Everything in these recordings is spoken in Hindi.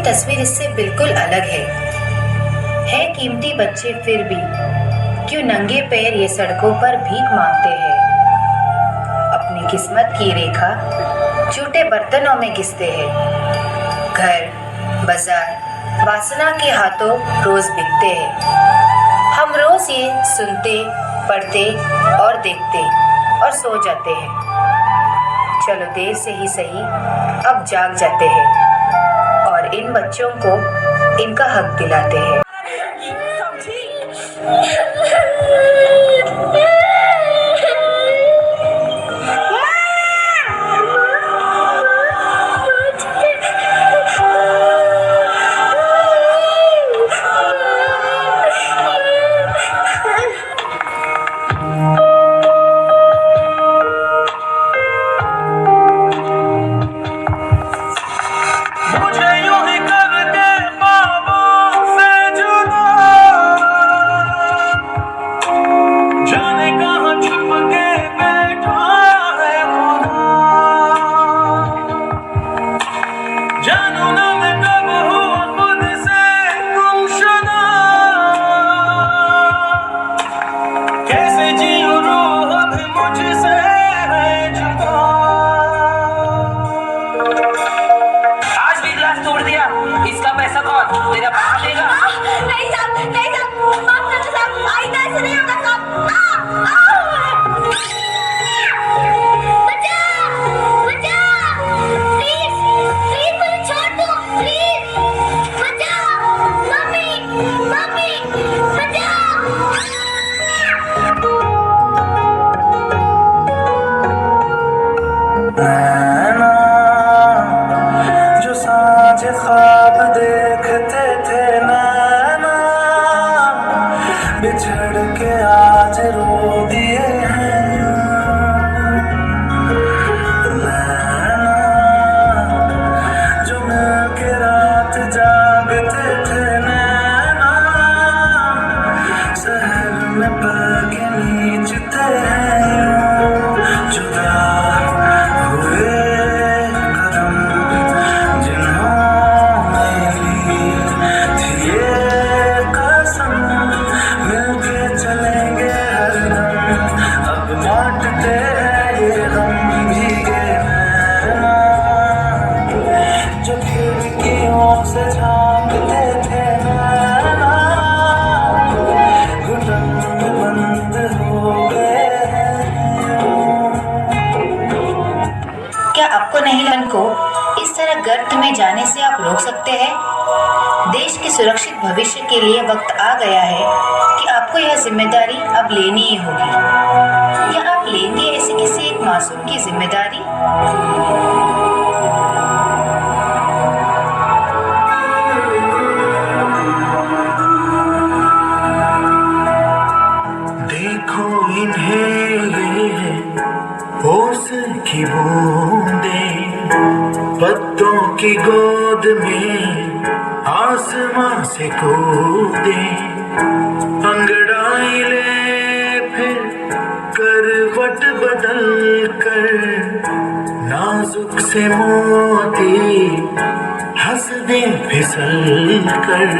तस्वीर इससे बिल्कुल अलग है कीमती बच्चे फिर भी क्यों नंगे पैर ये सड़कों पर भीख मांगते हैं। अपनी किस्मत की रेखा झूठे बर्तनों में घिसते हैं। घर बाजार वासना के हाथों रोज बिकते हैं। हम रोज ये सुनते, पढ़ते और देखते और सो जाते हैं। चलो देर से ही सही अब जाग जाते हैं और इन बच्चों को इनका हक दिलाते हैं। इसका पैसा कौन तेरा बाप देगा? नहीं साहब, नहीं साहब, माफ कर दो साहब, आइंदा ऐसे नहीं होगा साहब। बचाओ, बचाओ, प्लीज, प्लीज मुझे छोड़ दो, प्लीज, बचाओ, मम्मी, मम्मी, बचाओ। जो साँझ ख्वाब देखते थे नैना, बिछड़ के आज रो दिए हैं नैना। जो मिलके रात जागते थे नैना, शहर में पल के नीचते हैं जुदा हुए कदम जिन्होंने ली थी ये कसम, मिलके चलेंगे हरदम। अब बांटते हैं ये गम भीगे नैना, जो खिड़कियों से झांकते थे नैना, घुटन बंद हो गए हैं। क्या आपको नहीं मन को इस तरह गर्त में जाने से आप रोक सकते हैं? देश के सुरक्षित भविष्य के लिए वक्त आ गया है कि आपको यह जिम्मेदारी अब लेनी ही होगी। या आप लेंगे ऐसे किसी एक मासूम की जिम्मेदारी? देखो इन्हें ये होश की बूंदें, पत्तों की गोद में आसमां से कूदे। अंगड़ाई ले फिर करवट बदल कर, नाजुक से मोती हंस दे फिसल कर।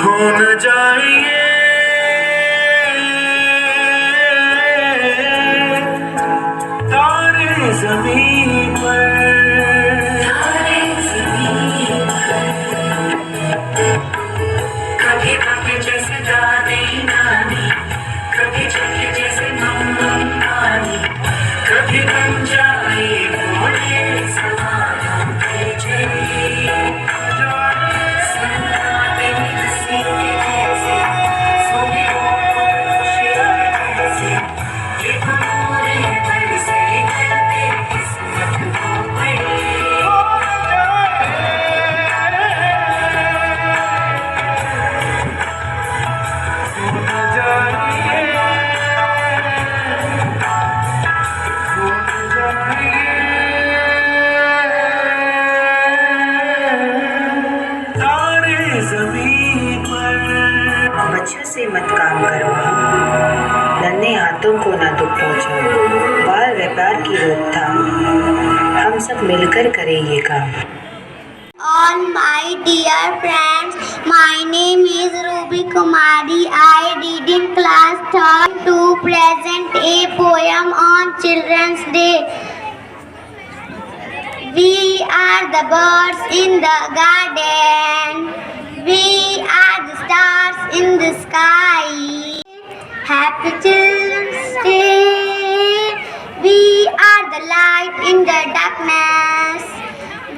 खो न जाइए तारे ज़मीन पर, तारे ज़मीन पर। कभी कभी जैसे दादी नानी, कभी चले जैसे मम्मी नानी, कभी बन जाए बोले सवालों के जरिए। सन्नाटे में हंसी के जैसे, सोने को खुशियाँ जैसे, ये हमारे पर से करके किस्मत को बड़ी ज़मीन पर। बच्चों से मत काम करवाओ, नन्हे हाथों को ना दुख पहुंचाओ। बाल व्यापार की रोकथाम हम सब मिलकर करें ये काम। all my dear friends. My name is Ruby Kumari. I read in class 3rd to present a poem on Children's Day. We are the birds in the garden. We are the stars in the sky. Happy Children's Day. We are the light in the darkness.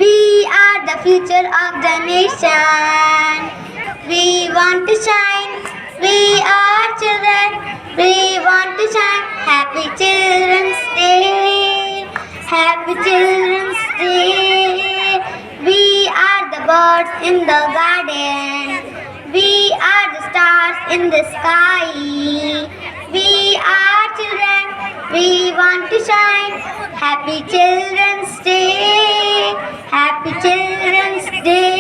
We are the future of the nation. We want to shine. We are children. We want to shine. Happy Children's Day. Happy Children's Day. We are the birds in the garden. We are the stars in the sky. We are children. We want to shine. Happy Children's Day. Happy Children's Day.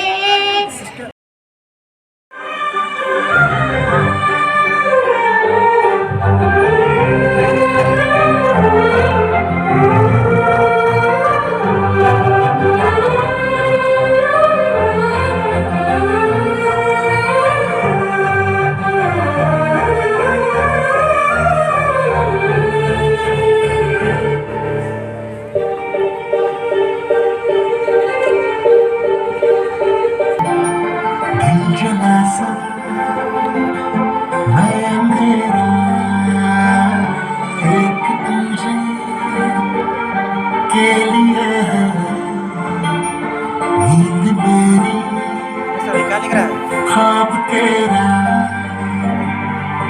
ख्वाब तेरा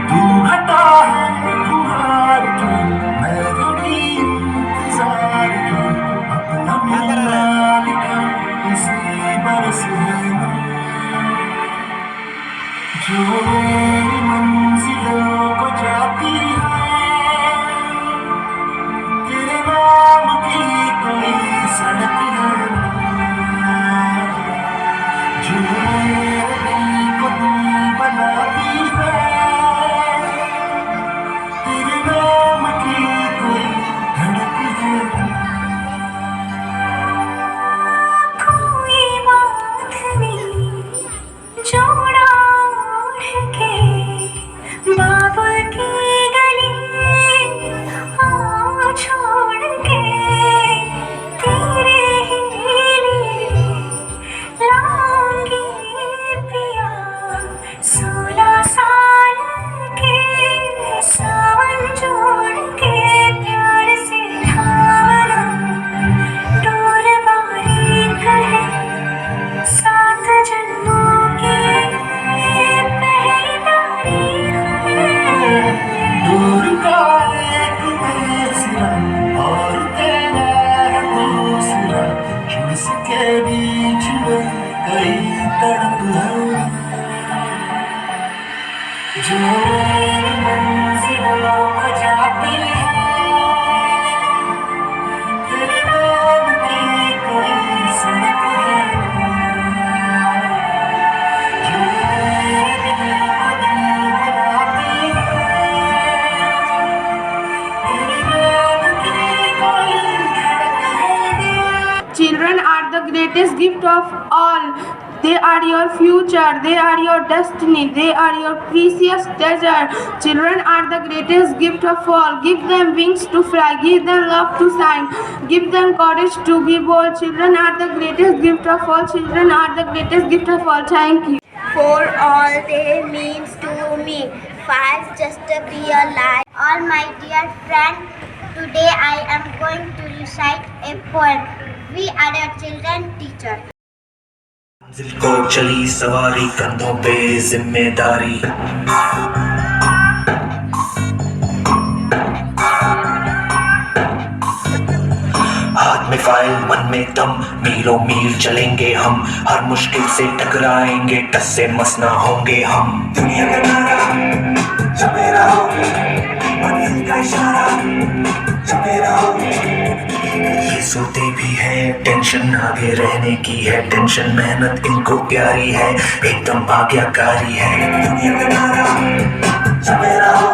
तू हटा है तुम्हार की मैं भी इंतजार की अपना मेरा लिखा इसी बरस में जो मेरी मंजिलों को जाती है तेरे नाम की कोई सड़क है जो मेरे दिल को तू बनाती है तेरे नाम की कोई धड़क है कोई बात नहीं जोड़ा ओढ़ के बाबुल की गली आओ छोड़ के तेरे ही लिए लाऊंगी पिया 16 साल के सावन जोड़ के प्यार से थामना डोर बारीक है 7 जन्मों की पहरेदारी है दूर का एक तीसरा और तेरा है दूसरा जिसके बीच में कई तड़प है जो मेरी मंजिलों को जाती है तेरे नाम की कोई सड़क है जो मेरे दिल को दिल बनाती है तेरे नाम की कोई धड़क है Children are the greatest gift of all. They are your future. They are your destiny. They are your precious treasure. Children are the greatest gift of all. Give them wings to fly. Give them love to shine. Give them courage to be bold. Children are the greatest gift of all. Children are the greatest gift of all. Thank you. For all they means to me, 5 just be alive. All my dear friend, today I am going to recite a poem. We are your children teacher. मंजिल को चली सवारी कंधों पे जिम्मेदारी हाथ में फाइल मन में दम मीलों मील चलेंगे हम हर मुश्किल से टकराएंगे टस से मस ना होंगे हम दुनिया का नारा जो मेरा हो मंजिल का इशारा जो मेरा हो ये सोते भी है टेंशन आगे रहने की है टेंशन मेहनत इनको प्यारी है एकदम आज्ञाकारी है दुनिया का नारा जो मेरा हो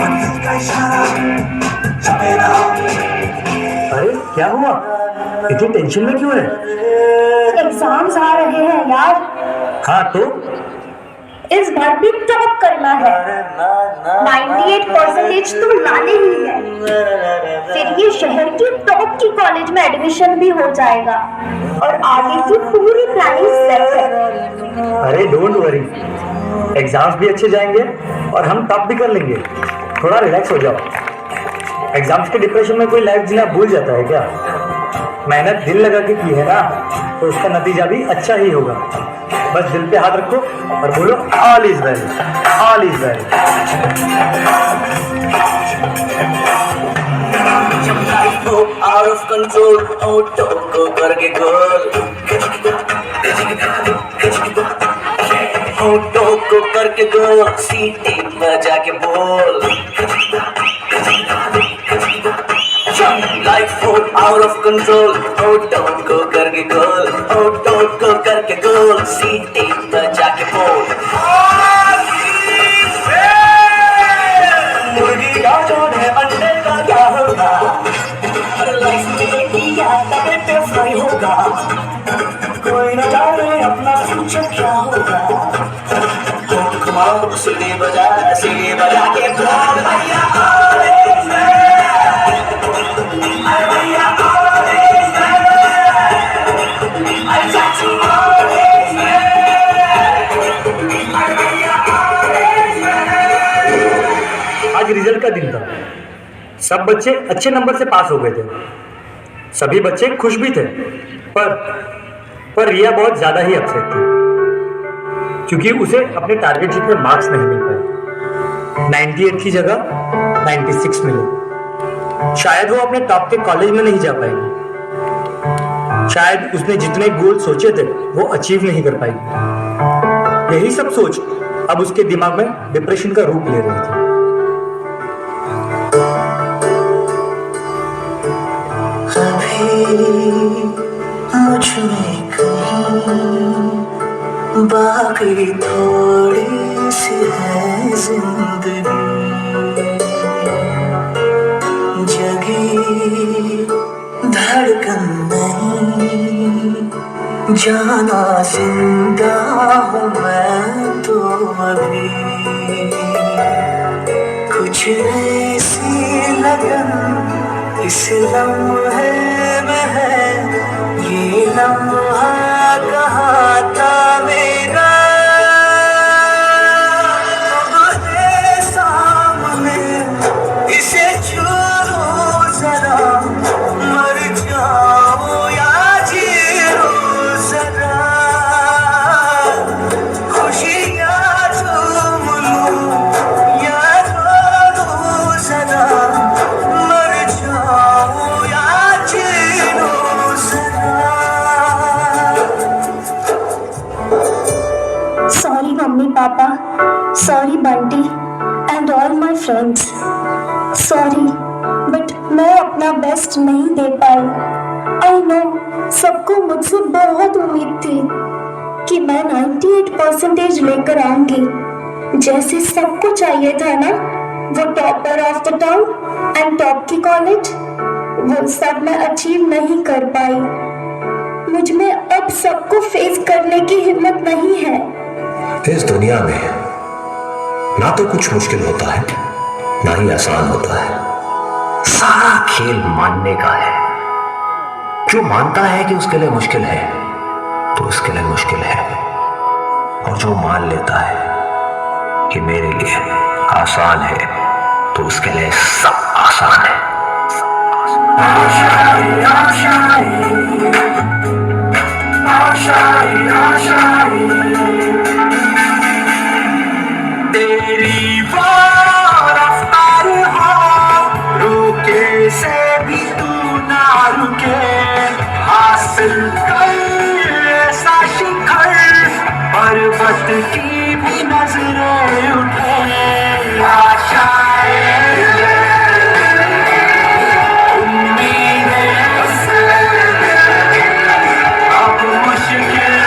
मंजिल का इशारा जो मेरा हो अरे क्या हुआ इतनी टेंशन में क्यों है? एग्जाम्स आ रहे हैं यार, हाँ तो इस बार भी टॉप करना है। 98% तो लाने ही है, फिर ये शहर की टॉप की कॉलेज में एडमिशन भी हो जाएगा और आगे की पूरी प्लानिंग सेट है। अरे डोंट वरी, एग्जाम्स भी अच्छे जाएंगे और हम टॉप भी कर लेंगे। थोड़ा रिलैक्स हो जाओ। एग्जाम्स के डिप्रेशन में कोई लाइफ जीना भूल जाता है क्या? मेहनत दिल लगा के की है ना, तो उसका नतीजा भी अच्छा ही होगा। बस दिल पे हाथ रखो और बोलो all is well, all is well. जब लाइफ हो आउट ऑफ कंट्रोल, ऑटो को करके गोल, ऑटो को करके गोल, सीटी बजा के बोल। लाइफ हो आउट ऑफ कंट्रोल, ऑटो को करके गोल, ऑटो को करके गोल, सीटी बजा के बोल। मुर्गी का जाने अंडे का क्या होगा, लाइफ में दिया तबे पे फ्राई होगा। कोई न जाने अपना फ्यूचर क्या होगा। कमाओ सीढ़ी बजा के बोल भैया ऑरेंज भैया ऑरेंज आज रिजल्ट का दिन था। सब बच्चे अच्छे नंबर से पास हो गए थे। सभी बच्चे खुश भी थे, पर रिया बहुत ज्यादा ही अपसेट थी क्योंकि उसे अपने टारगेट जितने मार्क्स नहीं मिल पाए। 98 की जगह 96 मिले। शायद वो अपने टॉप के कॉलेज में नहीं जा पाएगी। शायद उसने जितने गोल सोचे थे वो अचीव नहीं कर पाएगी। यही सब सोच अब उसके दिमाग में डिप्रेशन का रूप ले रही थी। मुझ में कहीं बाकी थोड़ी सी है जिंदगी, जगी धड़कन नहीं, जाना जिंदा हूँ मैं तो अभी। कुछ ऐसी लगन इस लम्हे में है, ये लम्हा कहाँ था मेरा, अब है सामने, इसे छू लो जरा, मर जाओ या जी लो जरा, खुशियाँ झूम लो या रो लो जरा, मर जाओ या जी लो जरा। Sorry mummy papa, sorry Bunty and all my friends, sorry but मैं अपना बेस्ट नहीं दे पाई। आई नो सबको मुझसे बहुत उम्मीद थी कि मैं 98% लेकर आऊंगी, जैसे सबको चाहिए था ना, वो topper of the town and top की कॉलेज। वो सब मैं अचीव नहीं कर पाई। मुझ में अब सबको फेस करने की हिम्मत नहीं है। इस दुनिया में ना तो कुछ मुश्किल होता है, ना ही आसान होता है। सारा खेल मानने का है। जो मानता है कि उसके लिए मुश्किल है तो उसके लिए मुश्किल है, और जो मान लेता है कि मेरे लिए आसान है तो उसके लिए सब आसान है। आशाएं, आशाएं, आशाएं, आशाएं, तेरी वो रफ्तार हो, रुके से भी तू ना रुके, हासिल कर ऐसा शिखर, पर्वत की भी नजरें उठे। आशाएं, उम्मीदें, अब मुश्किल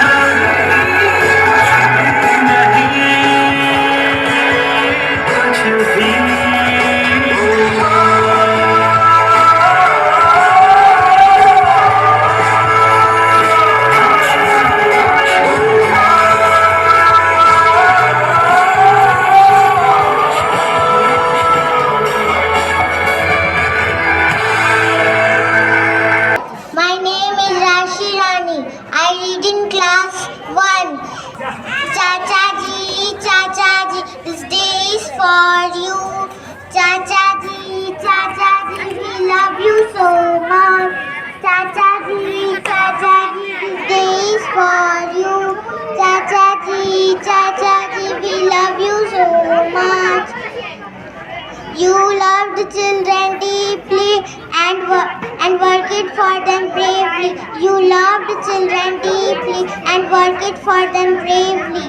You loved children deeply and worked for them bravely. You loved children deeply and worked for them bravely.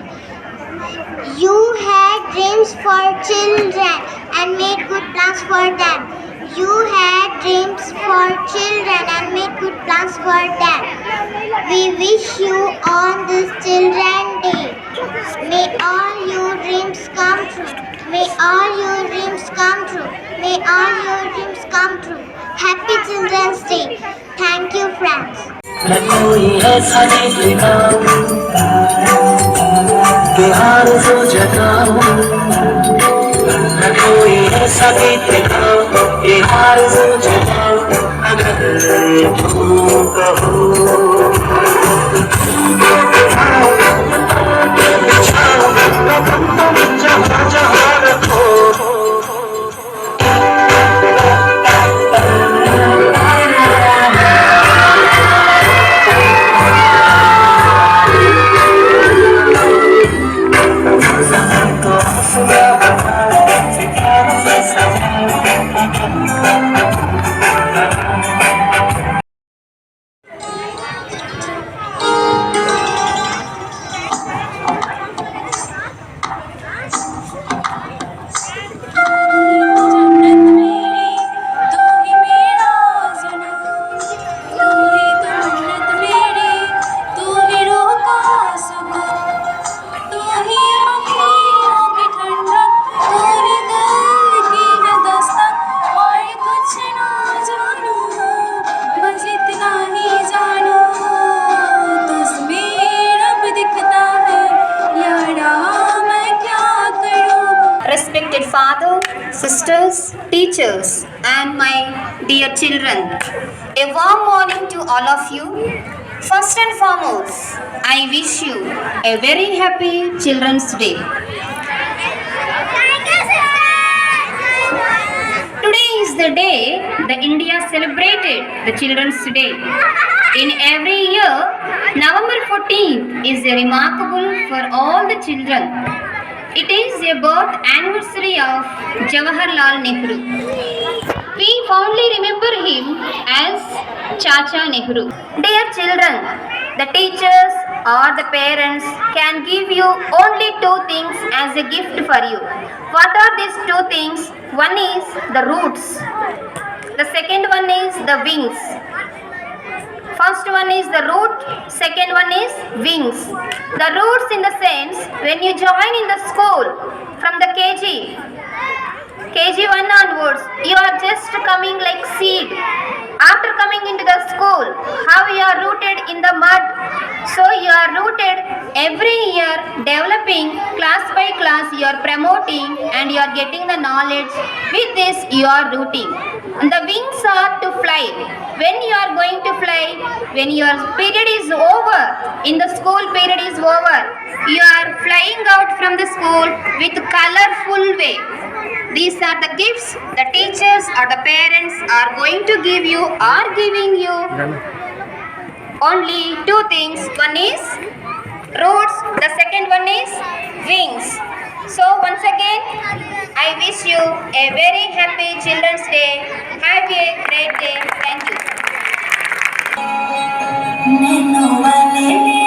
You had dreams for children and made good plans for them. You had dreams for children and made good plans for them. We wish you on this Children's Day. May all your dreams come true. May all your dreams come true. May all your dreams come true. Happy Children's Day. Thank you, friends. न कोई ऐसा दिखाऊं कि आरज़ू जगाऊं न कोई ऐसा गीत गाऊं कि आरज़ू जगाऊं अगर तू कहो जहाँ जहाँ रखो Respected father, sisters, teachers, and my dear children, a warm morning to all of you. First and foremost, I wish you a very happy Children's Day. Today is the day the India celebrated the Children's Day. In every year, November 14th is remarkable for all the children. It is a birth anniversary of Jawaharlal Nehru. We fondly remember him as Chacha Nehru. Dear children, the teachers or the parents can give you only two things as a gift for you. What are these two things? One is the roots. The second one is the wings. First one is the root, second one is wings. The roots in the sense when you join in the school from the KG 1 onwards, you are just coming like seed. After coming into the school, how you are rooted in the mud. So you are rooted every year, developing class by class, you are promoting and you are getting the knowledge. With this you are rooting. And the wings are to fly. When you are going to fly, when your period is over, in the school period is over, you are flying out from the school with colorful way. These are the gifts the teachers or the parents are going to give you or giving you. Only two things. One is roots, the second one is wings. So once again, I wish you a very happy Children's Day. Have a great day. Thank you.